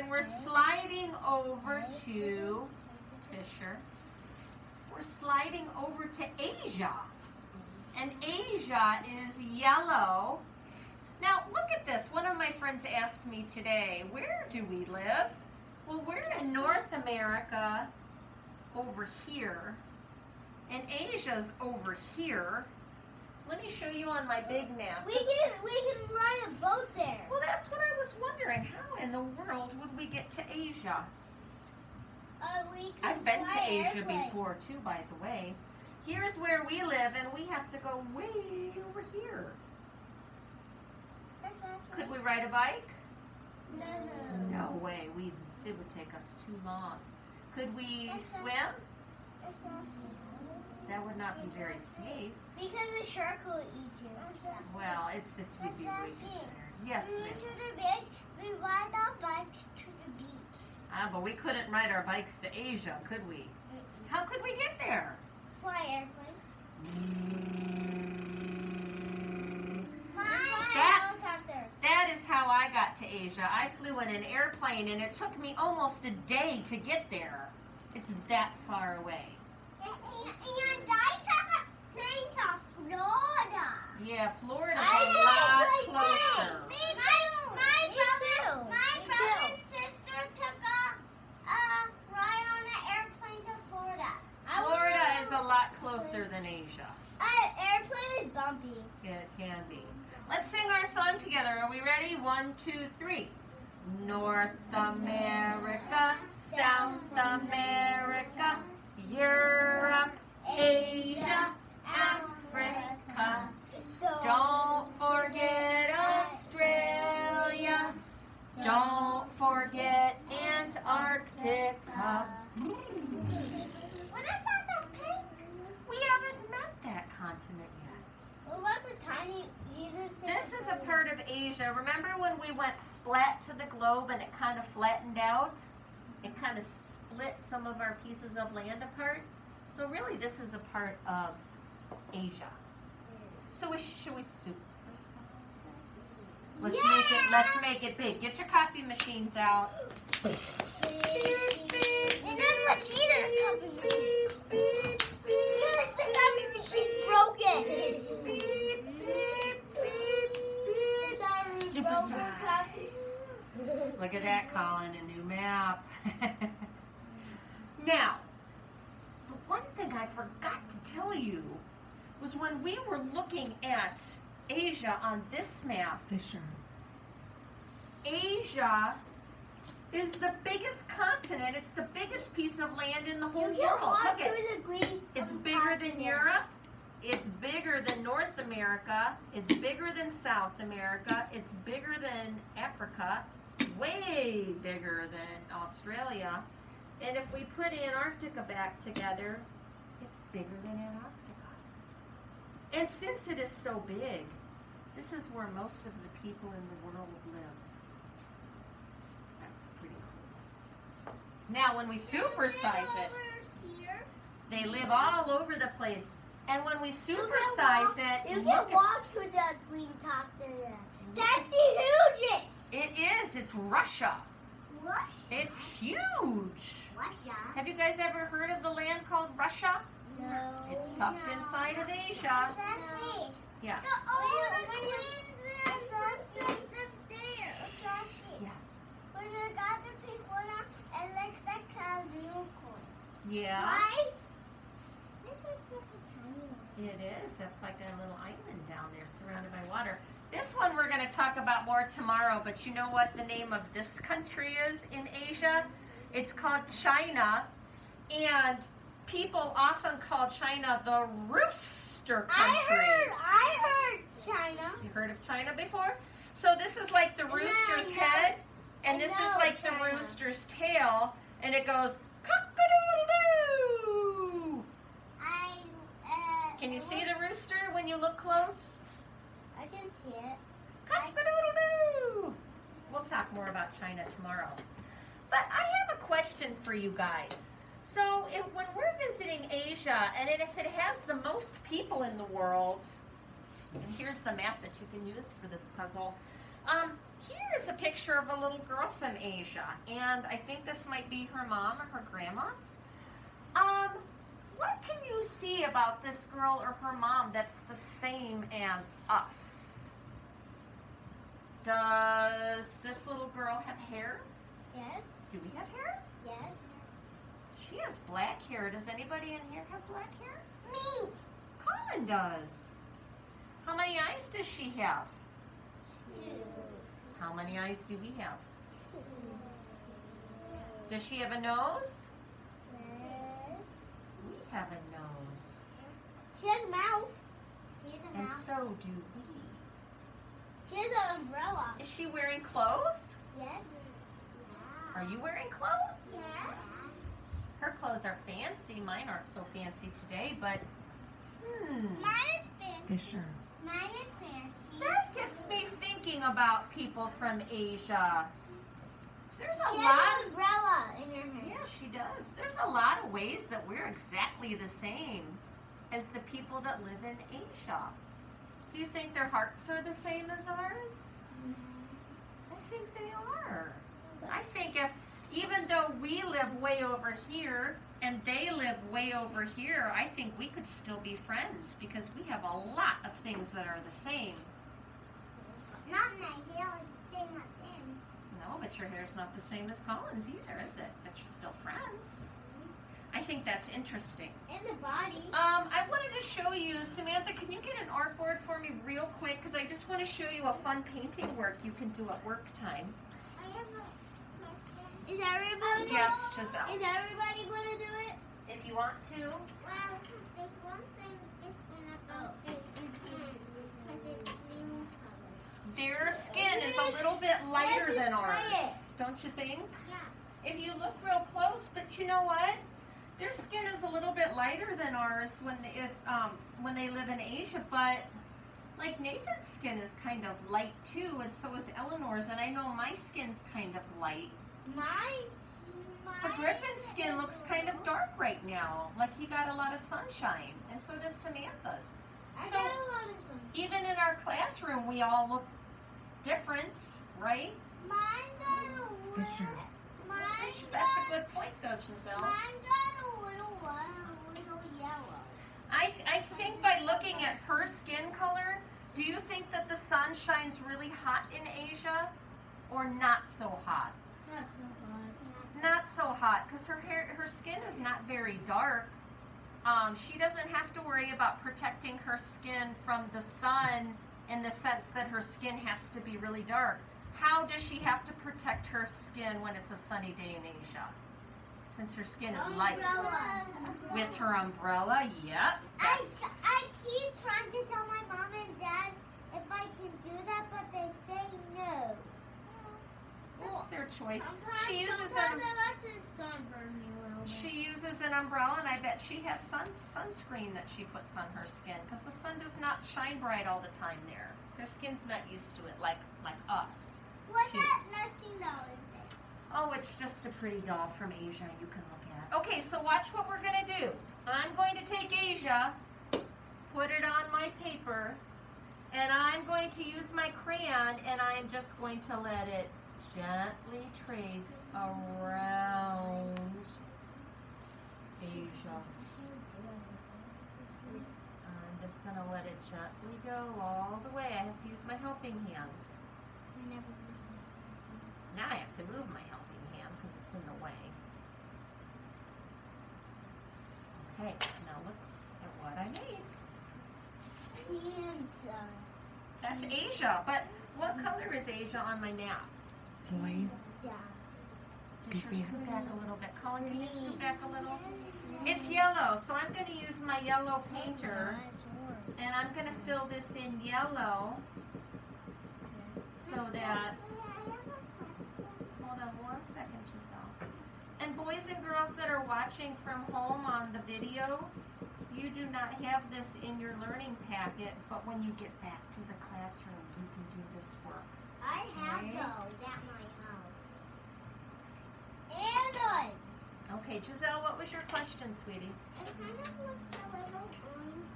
and we're sliding over to Fisher. We're sliding over to Asia. And Asia is yellow. Now, look at this. One of my friends asked me today, where do we live? Well, we're in North America over here. And Asia's over here. Let me show you on my big map. We can ride a boat there. Well, that's what I was wondering. How in the world would we get to Asia? I've been to Asia before, too, by the way. Here's where we live, and we have to go way over here. Could we ride a bike? No. No way. It would take us too long. Could we swim? That would not be very safe. Because the shark will eat you. Well, it's just we'd be way too tired. Yes, we ma'am. went to the beach. We ride our bikes to the beach. Ah, but we couldn't ride our bikes to Asia, could we? How could we get there? Fly airplane. That is how I got to Asia. I flew in an airplane, and it took me almost a day to get there. It's that far away. And I took a plane to Florida. Yeah, Florida's a lot closer. Me too. My brother and sister took a ride on an airplane to Florida. Florida is a lot closer than Asia. Airplane is bumpy. Yeah, it can be. Let's sing our song together. Are we ready? 1, 2, 3. North America, South America, Europe, Asia, Africa. Don't forget Australia. Don't forget Antarctica. What about the pink? We haven't met that continent yet. What about the tiny? This is a part of Asia. Remember when we went splat to the globe and it kind of flattened out? It kind of split some of our pieces of land apart. So really this is a part of Asia. So should we supersize it? Let's make it big. Get your copy machines out. And then let's eat a copy machine. Yes, the copy machine's broken. Supersize. Look at that, Colin, a new map. Now, the one thing I forgot to tell you was when we were looking at Asia on this map, Fisher. Asia is the biggest continent. It's the biggest piece of land in the whole You can world. walk Look at through the green. it's bigger than Europe. It's bigger than North America. It's bigger than South America. It's bigger than Africa. It's way bigger than Australia. And if we put Antarctica back together, it's bigger than Antarctica. And since it is so big, this is where most of the people in the world live. That's pretty cool. Now, when we supersize it, they live all over the place. And when we supersize it, You look can walk through the green top there. That's the hugest. it is. It's Russia. Russia. It's huge. Russia. Have you guys ever heard of the land called Russia? No. It's tucked inside of Asia. Yes. Yeah. Right? This is just a tiny one. It is. That's like a little island down there surrounded by water. This one we're going to talk about more tomorrow, but you know what the name of this country is in Asia? It's called China, and people often call China the rooster country. I heard China. You heard of China before? So this is like the rooster's head, and this is like the rooster's tail, and it goes cock-a-doodle-doo. Can you see the rooster when you look close? I can see it. Cock-a-doodle-doo. We'll talk more about China tomorrow. But I have a question for you guys. So when we're visiting Asia, and if it has the most people in the world, and here's the map that you can use for this puzzle, Here is a picture of a little girl from Asia, and I think this might be her mom or her grandma. What can you see about this girl or her mom that's the same as us? Does this little girl have hair? Yes. Do we have hair? Yes. She has black hair. Does anybody in here have black hair? Me. Colin does. How many eyes does she have? 2. How many eyes do we have? Does she have a nose? Yes. We have a nose. She has a mouth. She has a And mouth. so do we. She has an umbrella. Is she wearing clothes? Yes. Are you wearing clothes? Yes. Her clothes are fancy. Mine aren't so fancy today, but Mine is fancy. Fisher. Mine is fancy. that gets me thinking about people from Asia. There's a She lot. has an umbrella in her hand. Yeah, she does. There's a lot of ways that we're exactly the same as the people that live in Asia. Do you think their hearts are the same as ours? I think they are. I think if, even though we live way over here and they live way over here, I think we could still be friends because we have a lot of things that are the same. Not my hair is the same as him. No, but your hair's not the same as Colin's either, is it? But you're still friends. I think that's interesting. And the body. I wanted to show you, Samantha, can you get an artboard for me real quick? Because I just want to show you a fun painting work you can do at work time. I have Is everybody? Yes, Giselle. Is everybody going to do it? If you want to. Well, there's one thing different about this because it's new color. Their skin is a little bit lighter Let's than just ours, try it. don't you think? Yeah. If you look real close, but you know what? Their skin is a little bit lighter than ours when they live in Asia, but like Nathan's skin is kind of light too, and so is Eleanor's, and I know my skin's kind of light. But Griffin's skin looks kind of dark right now, like he got a lot of sunshine, and so does Samantha's. I So got a lot of some. even in our classroom, we all look different, right? Mine got a little. Fisher. Mine That's a got. good point, though, Giselle. Mine got a little one, a little yellow. I think by looking at her skin color, do you think that the sun shines really hot in Asia, or not so hot? Not so hot. Not so hot, because her skin is not very dark. She doesn't have to worry about protecting her skin from the sun in the sense that her skin has to be really dark. How does she have to protect her skin when it's a sunny day in Asia? Since her skin is light. Umbrella. With her umbrella, yep. That's I keep trying to tell my mom and dad if I can do that, but they say no. That's their choice. She Sometimes uses I like to sunburn me a little bit. She uses an umbrella, and I bet she has sunscreen that she puts on her skin because the sun does not shine bright all the time there. Their skin's not used to it like us. What's Cute. that nesting doll in there? Oh, it's just a pretty doll from Asia you can look at. Okay, so watch what we're going to do. I'm going to take Asia, put it on my paper, and I'm going to use my crayon, and I'm just going to let it gently trace around Asia. I'm just going to let it gently go all the way. I have to use my helping hand. Now I have to move my helping hand because it's in the way. Okay, now look at what I made. Pizza. That's Asia, but what color is Asia on my map? Boys. Yeah. Fisher, Scoopy. scoot back a little bit. Colin, can you scoot back a little? It's yellow, so I'm going to use my yellow painter, and I'm going to fill this in yellow so that, hold on one second, Giselle. And boys and girls that are watching from home on the video, you do not have this in your learning packet, but when you get back to the classroom, you can do this work. I have Okay. those at my house. And us. Okay, Giselle, what was your question, sweetie? It kind of looks a little orange